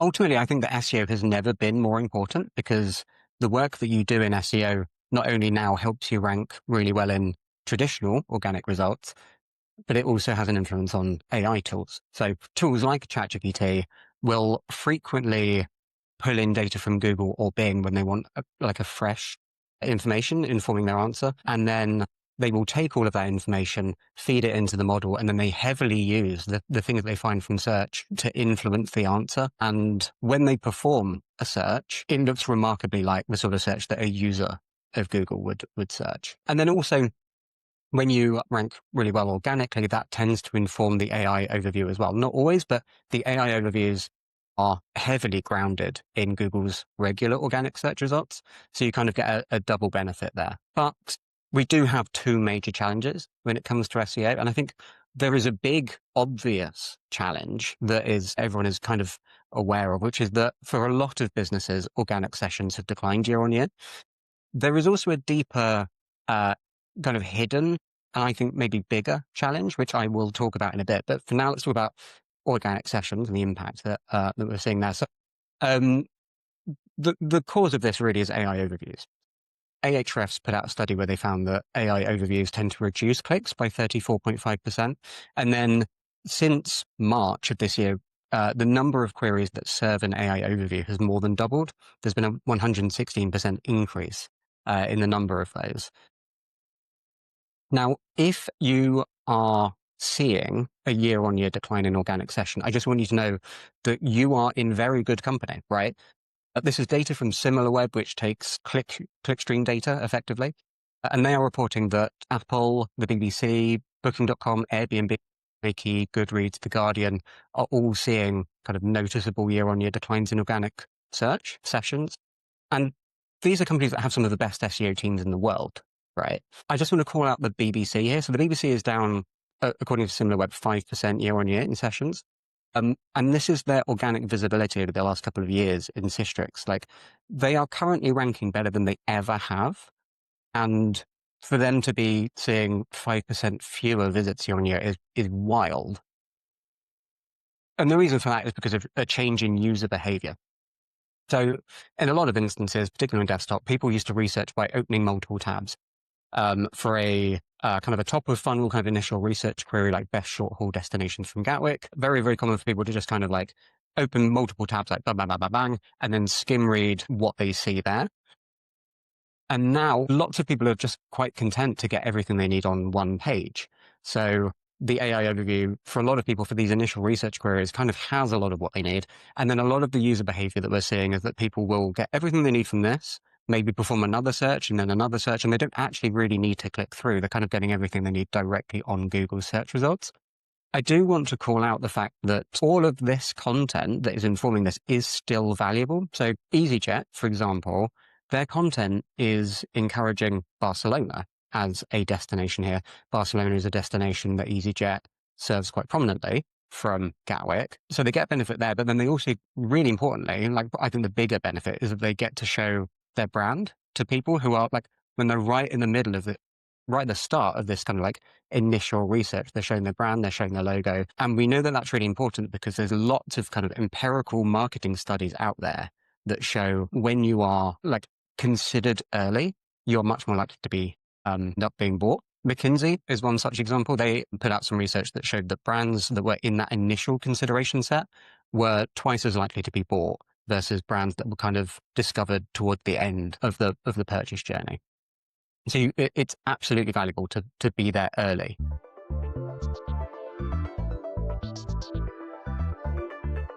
ultimately, I think that SEO has never been more important because the work that you do in SEO not only now helps you rank really well in traditional organic results, but it also has an influence on AI tools. So tools like ChatGPT will frequently pull in data from Google or Bing when they want a fresh information informing their answer. And then they will take all of that information, feed it into the model, and then they heavily use the things they find from search to influence the answer. And when they perform a search, it looks remarkably like the sort of search that a user of Google would search. And then also, when you rank really well organically, that tends to inform the AI overview as well. Not always, but the AI overviews are heavily grounded in Google's regular organic search results. So you kind of get a double benefit there. But we do have two major challenges when it comes to SEO. And I think there is a big, obvious challenge that everyone is kind of aware of, which is that for a lot of businesses, organic sessions have declined year on year. There is also a deeper kind of hidden, and I think maybe bigger challenge, which I will talk about in a bit. But for now, let's talk about organic sessions and the impact that we're seeing there. So the cause of this really is AI overviews. Ahrefs put out a study where they found that AI overviews tend to reduce clicks by 34.5%. And then since March of this year, the number of queries that serve an AI overview has more than doubled. There's been a 116% increase in the number of those. Now, if you are seeing a year-on-year decline in organic session, I just want you to know that you are in very good company, right? This is data from SimilarWeb, which takes clickstream data effectively. And they are reporting that Apple, the BBC, Booking.com, Airbnb, Wiki, Goodreads, The Guardian are all seeing kind of noticeable year-on-year declines in organic search sessions. And these are companies that have some of the best SEO teams in the world. Right. I just want to call out the BBC here. So the BBC is down, according to SimilarWeb, 5% year on year in sessions. And this is their organic visibility over the last couple of years in Systrix. Like, they are currently ranking better than they ever have. And for them to be seeing 5% fewer visits year on year is wild. And the reason for that is because of a change in user behavior. So in a lot of instances, particularly on desktop, people used to research by opening multiple tabs. For a kind of a top of funnel kind of initial research query, like best short haul destinations from Gatwick. Very, very common for people to just kind of like open multiple tabs, like bang, bang, bang, bang, bang, and then skim read what they see there. And now lots of people are just quite content to get everything they need on one page. So the AI overview for a lot of people for these initial research queries kind of has a lot of what they need. And then a lot of the user behavior that we're seeing is that people will get everything they need from this, maybe perform another search and then another search, and they don't actually really need to click through. They're kind of getting everything they need directly on Google search results. I do want to call out the fact that all of this content that is informing this is still valuable. So EasyJet, for example, their content is encouraging Barcelona as a destination here. Barcelona is a destination that EasyJet serves quite prominently from Gatwick. So they get benefit there, but then they also, really importantly, like I think the bigger benefit is that they get to show their brand to people who are like, when they're right in the middle of it, right at the start of this kind of like initial research, they're showing their brand, they're showing their logo. And we know that that's really important because there's lots of kind of empirical marketing studies out there that show when you are like considered early, you're much more likely to be not being bought. McKinsey is one such example. They put out some research that showed that brands that were in that initial consideration set were twice as likely to be bought versus brands that were kind of discovered toward the end of the purchase journey. So it's absolutely valuable to be there early.